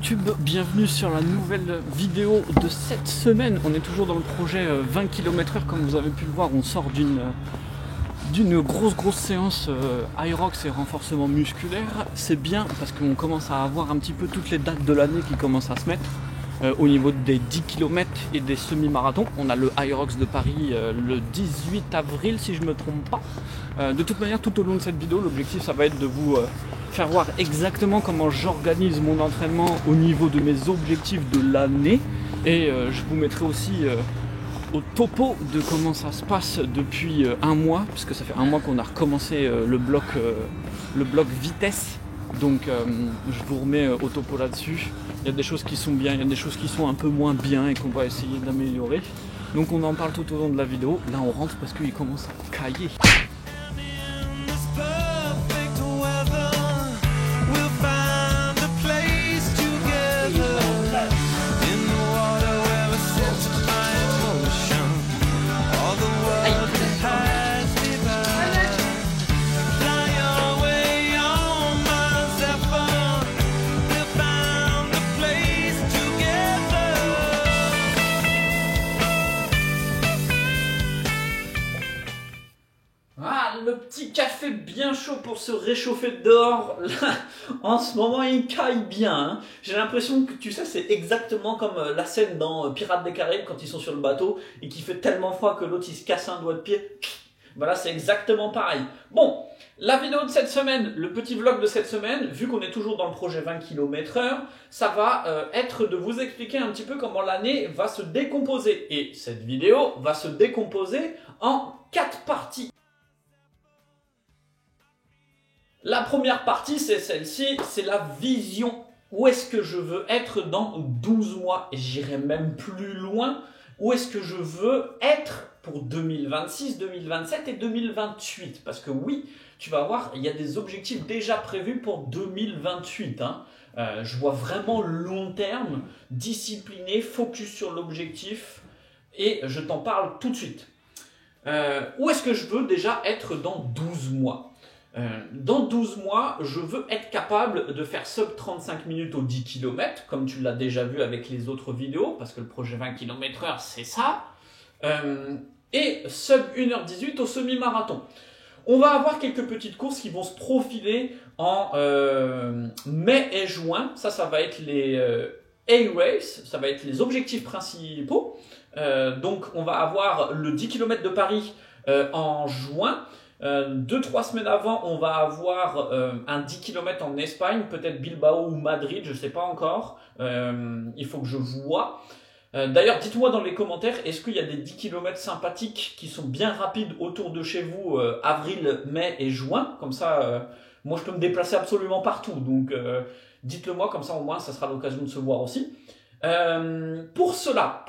YouTube, bienvenue sur la nouvelle vidéo de cette semaine. On est toujours dans le projet 20 km/h, comme vous avez pu le voir. On sort d'une grosse séance Hyrox et renforcement musculaire. C'est bien parce qu'on commence à avoir un petit peu toutes les dates de l'année qui commencent à se mettre au niveau des 10 km et des semi-marathons. On a le Hyrox de Paris le 18 avril si je ne me trompe pas. De toute manière, tout au long de cette vidéo, l'objectif ça va être de vous faire voir exactement comment j'organise mon entraînement au niveau de mes objectifs de l'année. Et je vous mettrai aussi au topo de comment ça se passe depuis un mois, puisque ça fait un mois qu'on a recommencé le bloc vitesse. Donc je vous remets au topo là-dessus. Il y a des choses qui sont bien, il y a des choses qui sont un peu moins bien et qu'on va essayer d'améliorer. Donc on en parle tout au long de la vidéo. Là on rentre parce qu'il commence à cailler. Le petit café bien chaud pour se réchauffer dehors. Là, en ce moment, il caille bien. Hein. J'ai l'impression que, tu sais, c'est exactement comme la scène dans Pirates des Caraïbes quand ils sont sur le bateau et qu'il fait tellement froid que l'autre il se casse un doigt de pied. Voilà, c'est exactement pareil. Bon, la vidéo de cette semaine, le petit vlog de cette semaine, vu qu'on est toujours dans le projet 20 km/h, ça va être de vous expliquer un petit peu comment l'année va se décomposer. Et cette vidéo va se décomposer en 4 parties. La première partie, c'est celle-ci, c'est la vision. Où est-ce que je veux être dans 12 mois? Et j'irai même plus loin. Où est-ce que je veux être pour 2026, 2027 et 2028? Parce que oui, tu vas voir, il y a des objectifs déjà prévus pour 2028. Hein. Je vois vraiment long terme, discipliné, focus sur l'objectif. Et je t'en parle tout de suite. Où est-ce que je veux déjà être dans 12 mois? Dans 12 mois, je veux être capable de faire sub 35 minutes aux 10 km, comme tu l'as déjà vu avec les autres vidéos, parce que le projet 20 km/h, c'est ça. Et sub 1h18 au semi-marathon. On va avoir quelques petites courses qui vont se profiler en mai et juin. Ça va être les A-Race, ça va être les objectifs principaux. Donc, on va avoir le 10 km de Paris en juin. 2-3 semaines avant, on va avoir un 10 km en Espagne, peut-être Bilbao ou Madrid, je ne sais pas encore. Il faut que je vois. D'ailleurs, dites-moi dans les commentaires, est-ce qu'il y a des 10 km sympathiques qui sont bien rapides autour de chez vous, avril, mai et juin? Comme ça, moi je peux me déplacer absolument partout. Donc dites-le moi, comme ça au moins ça sera l'occasion de se voir aussi. Pour cela,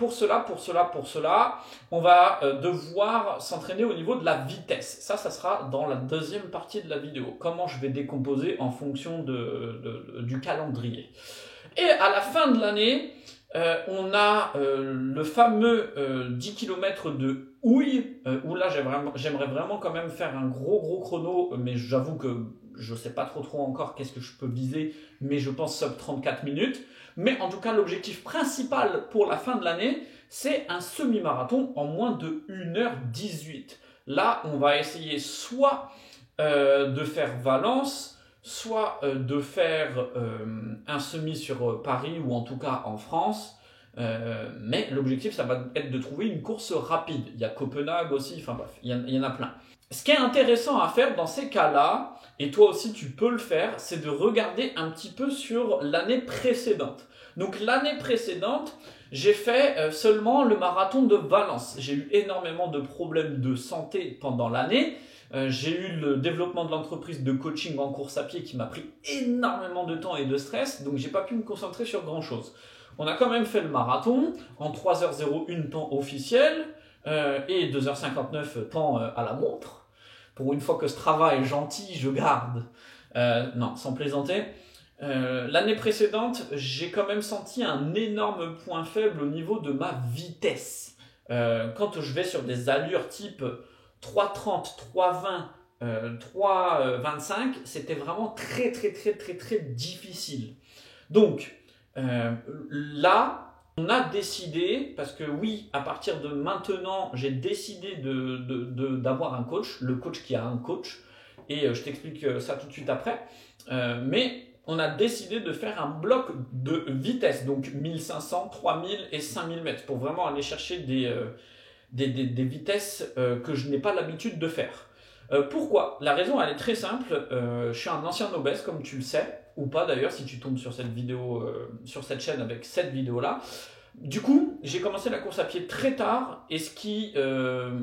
on va devoir s'entraîner au niveau de la vitesse. Ça sera dans la deuxième partie de la vidéo. Comment je vais décomposer en fonction du calendrier. Et à la fin de l'année, on a le fameux 10 km de houille, où là j'aimerais vraiment quand même faire un gros chrono, mais j'avoue que je ne sais pas trop encore qu'est-ce que je peux viser, mais je pense sub 34 minutes. Mais en tout cas, l'objectif principal pour la fin de l'année, c'est un semi-marathon en moins de 1h18. Là, on va essayer soit de faire Valence, soit de faire un semi sur Paris ou en tout cas en France. Mais l'objectif, ça va être de trouver une course rapide. Il y a Copenhague aussi, enfin bref, il y en a plein. Ce qui est intéressant à faire dans ces cas-là, et toi aussi tu peux le faire, c'est de regarder un petit peu sur l'année précédente. Donc l'année précédente, j'ai fait seulement le marathon de Valence. J'ai eu énormément de problèmes de santé pendant l'année. J'ai eu le développement de l'entreprise de coaching en course à pied qui m'a pris énormément de temps et de stress, donc j'ai pas pu me concentrer sur grand-chose. On a quand même fait le marathon en 3h01 temps officiel et 2h59 temps à la montre. Pour une fois que ce travail est gentil, je garde. Non, sans plaisanter. L'année précédente, j'ai quand même senti un énorme point faible au niveau de ma vitesse. Quand je vais sur des allures type 3,30, 3,20, 3,25, c'était vraiment très difficile. Donc, Là, on a décidé, parce que oui, à partir de maintenant, j'ai décidé d'avoir un coach, le coach qui a un coach, et je t'explique ça tout de suite après, mais on a décidé de faire un bloc de vitesse, donc 1500, 3000 et 5000 mètres, pour vraiment aller chercher des vitesses que je n'ai pas l'habitude de faire. Pourquoi? La raison, elle est très simple. Je suis un ancien obèse, comme tu le sais, ou pas d'ailleurs, si tu tombes sur cette vidéo, sur cette chaîne avec cette vidéo-là. Du coup, j'ai commencé la course à pied très tard, et ce qui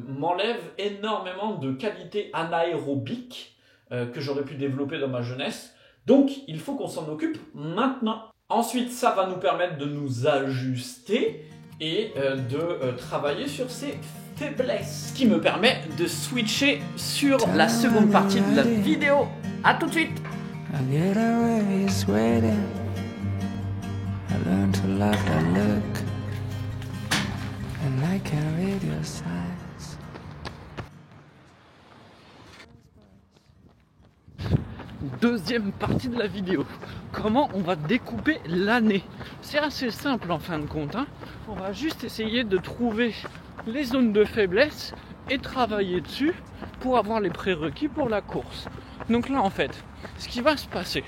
m'enlève énormément de qualités anaérobiques que j'aurais pu développer dans ma jeunesse. Donc, il faut qu'on s'en occupe maintenant. Ensuite, ça va nous permettre de nous ajuster et de travailler sur ces faiblesses. Ce qui me permet de switcher sur la seconde partie de la vidéo. A tout de suite. Deuxième partie de la vidéo. Comment on va découper l'année? C'est assez simple en fin de compte, hein. On va juste essayer de trouver les zones de faiblesse et travailler dessus pour avoir les prérequis pour la course. Donc là en fait, ce qui va se passer,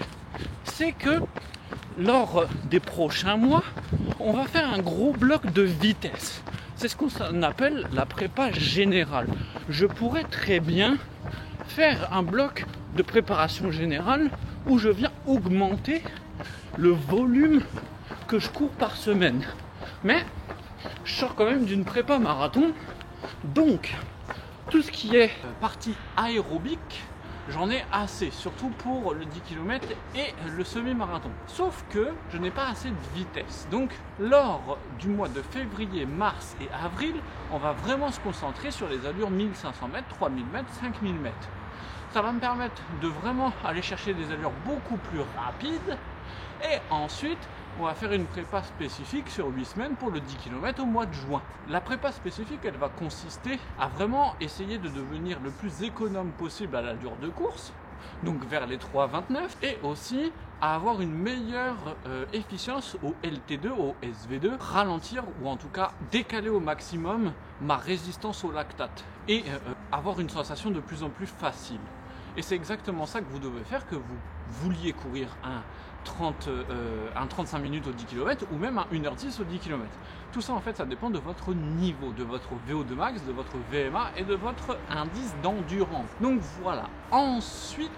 c'est que lors des prochains mois, on va faire un gros bloc de vitesse. C'est ce qu'on appelle la prépa générale. Je pourrais très bien faire un bloc de préparation générale où je viens augmenter le volume que je cours par semaine. Mais je sors quand même d'une prépa marathon, donc tout ce qui est partie aérobique, j'en ai assez, surtout pour le 10 km et le semi-marathon. Sauf que je n'ai pas assez de vitesse. Donc lors du mois de février, mars et avril, on va vraiment se concentrer sur les allures 1500 mètres, 3000 mètres, 5000 mètres. Ça va me permettre de vraiment aller chercher des allures beaucoup plus rapides. Et ensuite, on va faire une prépa spécifique sur 8 semaines pour le 10 km au mois de juin. La prépa spécifique, elle va consister à vraiment essayer de devenir le plus économe possible à l'allure de course, donc vers les 3,29, et aussi à avoir une meilleure efficience au LT2, au SV2, ralentir ou en tout cas décaler au maximum ma résistance au lactate et avoir une sensation de plus en plus facile. Et c'est exactement ça que vous devez faire, que vous vouliez courir un 35 minutes au 10 km ou même un 1h10 au 10 km. Tout ça en fait ça dépend de votre niveau, de votre VO2 max, de votre VMA et de votre indice d'endurance. Donc voilà, ensuite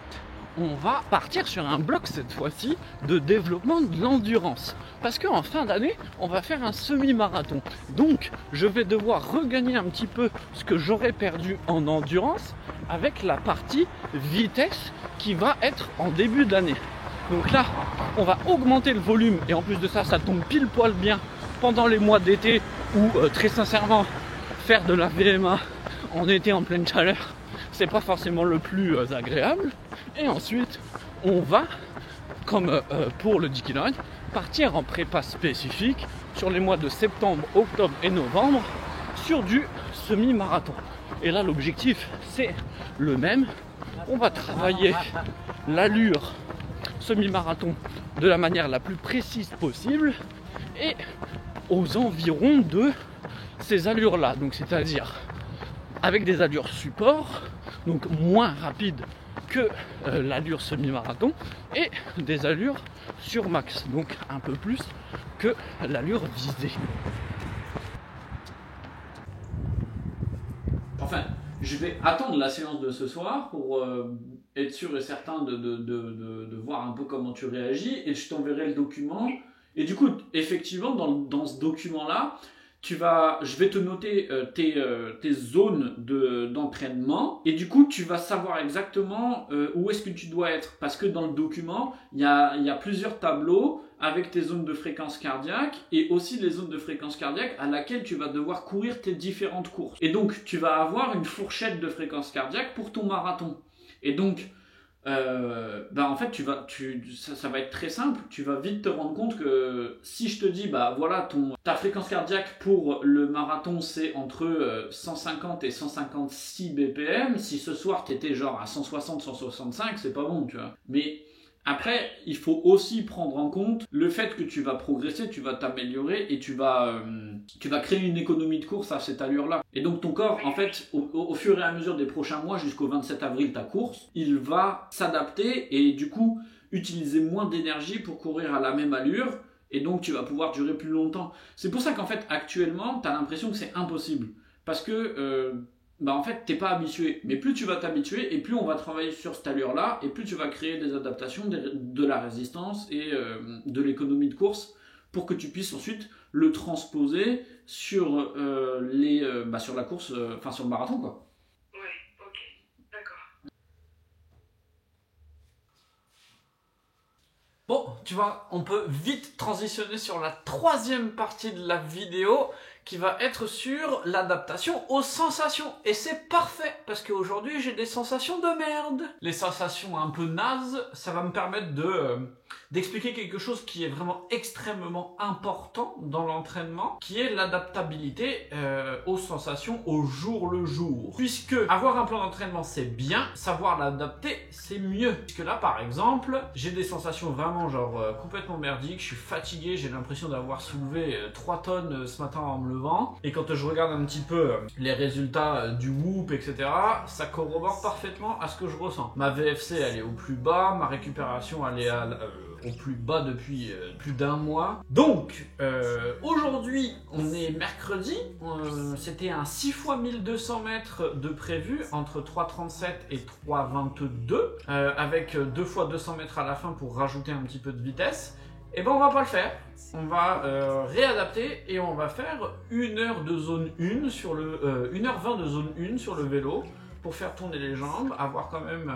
on va partir sur un bloc cette fois-ci de développement de l'endurance. Parce qu'en fin d'année, on va faire un semi-marathon. Donc je vais devoir regagner un petit peu ce que j'aurais perdu en endurance avec la partie vitesse qui va être en début d'année. Donc là, on va augmenter le volume et en plus de ça, ça tombe pile poil bien pendant les mois d'été où très sincèrement, faire de la VMA en été en pleine chaleur, c'est pas forcément le plus agréable. Et ensuite, on va, comme pour le 10 km, partir en prépa spécifique sur les mois de septembre, octobre et novembre sur du semi-marathon. Et là, l'objectif, c'est le même. On va travailler l'allure semi-marathon de la manière la plus précise possible et aux environs de ces allures-là. Donc, c'est-à-dire avec des allures support, donc moins rapides que l'allure semi-marathon et des allures sur max, donc un peu plus que l'allure visée. Enfin, je vais attendre la séance de ce soir pour être sûr et certain de voir un peu comment tu réagis et je t'enverrai le document. Et du coup, effectivement, dans ce document-là, je vais te noter tes zones d'entraînement et du coup tu vas savoir exactement où est-ce que tu dois être parce que dans le document il y a plusieurs tableaux avec tes zones de fréquence cardiaque et aussi les zones de fréquence cardiaque à laquelle tu vas devoir courir tes différentes courses. Et donc tu vas avoir une fourchette de fréquence cardiaque pour ton marathon. Et donc en fait ça va être très simple, tu vas vite te rendre compte que si je te dis voilà ta fréquence cardiaque pour le marathon c'est entre 150 et 156 BPM, si ce soir tu étais genre à 160 165 c'est pas bon tu vois, mais Après, il faut aussi prendre en compte le fait que tu vas progresser, tu vas t'améliorer et tu vas créer une économie de course à cette allure-là. Et donc ton corps, en fait, au fur et à mesure des prochains mois, jusqu'au 27 avril, ta course, il va s'adapter et du coup utiliser moins d'énergie pour courir à la même allure. Et donc tu vas pouvoir durer plus longtemps. C'est pour ça qu'en fait, actuellement, tu as l'impression que c'est impossible. Parce que... en fait, t'es pas habitué. Mais plus tu vas t'habituer, et plus on va travailler sur cette allure-là, et plus tu vas créer des adaptations, de la résistance et de l'économie de course pour que tu puisses ensuite le transposer sur, sur la course, sur le marathon, quoi. Ouais, ok, d'accord. Bon, tu vois, on peut vite transitionner sur la troisième partie de la vidéo, qui va être sur l'adaptation aux sensations. Et c'est parfait, parce qu'aujourd'hui, j'ai des sensations de merde. Les sensations un peu nazes, ça va me permettre d'expliquer quelque chose qui est vraiment extrêmement important dans l'entraînement, qui est l'adaptabilité aux sensations au jour le jour. Puisque avoir un plan d'entraînement, c'est bien, savoir l'adapter, c'est mieux. Puisque là, par exemple, j'ai des sensations vraiment complètement merdiques, je suis fatigué, j'ai l'impression d'avoir soulevé 3 tonnes ce matin en me levant, et quand je regarde un petit peu les résultats du Whoop, etc., ça corrobore parfaitement à ce que je ressens. Ma VFC, elle est au plus bas, ma récupération, elle est au plus bas depuis plus d'un mois. Donc, aujourd'hui, on est mercredi, c'était un 6 x 1200 mètres de prévu, entre 3,37 et 3,22, avec 2 x 200 mètres à la fin pour rajouter un petit peu de vitesse. Et ben on va pas le faire, on va réadapter et on va faire 1 heure de zone 1 sur le 1h20 de zone 1 sur le vélo pour faire tourner les jambes, avoir quand même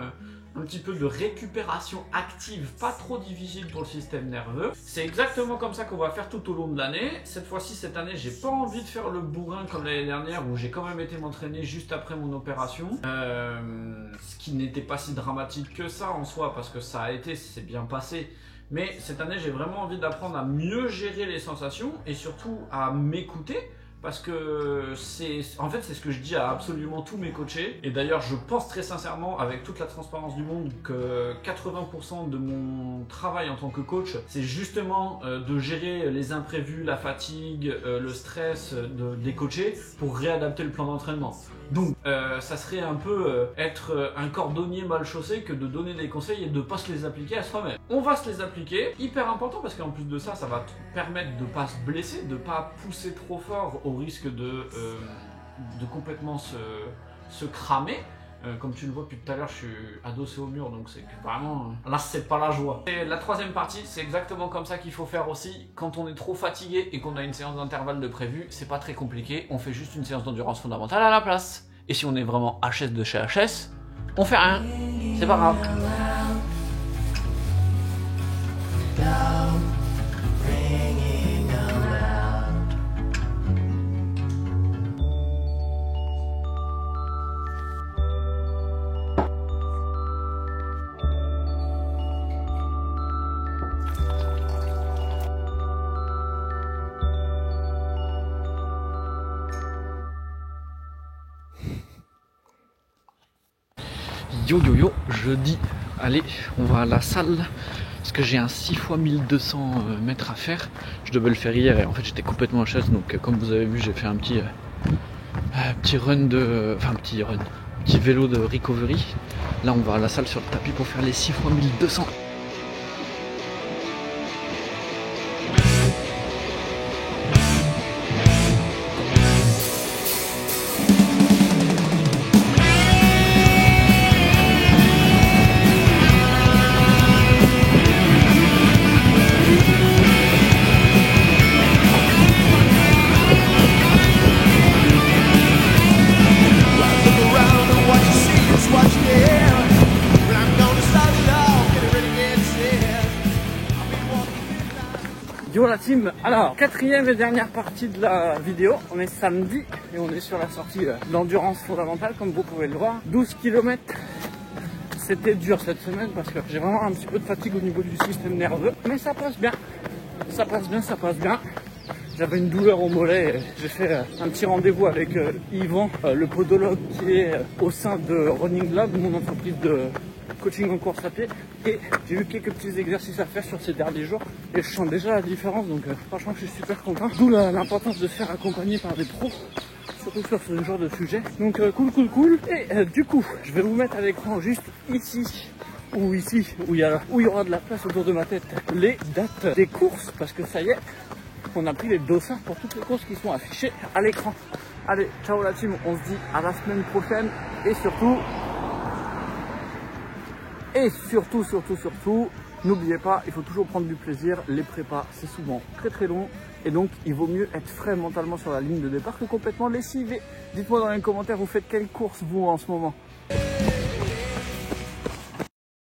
un petit peu de récupération active, pas trop difficile pour le système nerveux. C'est exactement comme ça qu'on va faire tout au long de l'année. Cette fois-ci, cette année, j'ai pas envie de faire le bourrin comme l'année dernière où j'ai quand même été m'entraîner juste après mon opération. Ce qui n'était pas si dramatique que ça en soi parce que ça a été, c'est bien passé. Mais cette année, j'ai vraiment envie d'apprendre à mieux gérer les sensations et surtout à m'écouter. Parce que c'est ce que je dis à absolument tous mes coachés. Et d'ailleurs, je pense très sincèrement, avec toute la transparence du monde, que 80% de mon travail en tant que coach, c'est justement de gérer les imprévus, la fatigue, le stress des coachés pour réadapter le plan d'entraînement. Donc, ça serait un peu être un cordonnier mal chaussé que de donner des conseils et de ne pas se les appliquer à soi-même. On va se les appliquer, hyper important parce qu'en plus de ça, ça va te permettre de ne pas se blesser, de ne pas pousser trop fort au risque de complètement se cramer. Comme tu le vois depuis tout à l'heure, je suis adossé au mur, donc c'est vraiment... là, c'est pas la joie. Et la troisième partie, c'est exactement comme ça qu'il faut faire aussi. Quand on est trop fatigué et qu'on a une séance d'intervalle de prévu, c'est pas très compliqué. On fait juste une séance d'endurance fondamentale à la place. Et si on est vraiment HS de chez HS, on fait rien. C'est pas grave. Yo yo yo, jeudi, allez, on va à la salle parce que j'ai un 6 x 1200 mètres à faire. Je devais le faire hier et en fait j'étais complètement HS, donc comme vous avez vu, j'ai fait un petit vélo de recovery. Là, on va à la salle sur le tapis pour faire les 6 x 1200. Yo la team, alors quatrième et dernière partie de la vidéo, on est samedi et on est sur la sortie d'endurance fondamentale comme vous pouvez le voir, 12 km. C'était dur cette semaine parce que j'ai vraiment un petit peu de fatigue au niveau du système nerveux, mais ça passe bien, ça passe bien, ça passe bien. J'avais une douleur au mollet, j'ai fait un petit rendez-vous avec Yvan, le podologue qui est au sein de Running Lab, mon entreprise coaching en course à pied et j'ai eu quelques petits exercices à faire sur ces derniers jours et je sens déjà la différence, donc franchement je suis super content. D'où l'importance de se faire accompagner par des pros, surtout sur ce genre de sujet. Donc cool. Et du coup je vais vous mettre à l'écran juste ici ou ici où il y aura de la place autour de ma tête les dates des courses, parce que ça y est, on a pris les dossards pour toutes les courses qui sont affichées à l'écran. Allez, ciao la team, on se dit à la semaine prochaine et surtout, n'oubliez pas, il faut toujours prendre du plaisir. Les prépas, c'est souvent très long et donc il vaut mieux être frais mentalement sur la ligne de départ que complètement lessivé. Dites-moi dans les commentaires, vous faites quelle course vous en ce moment?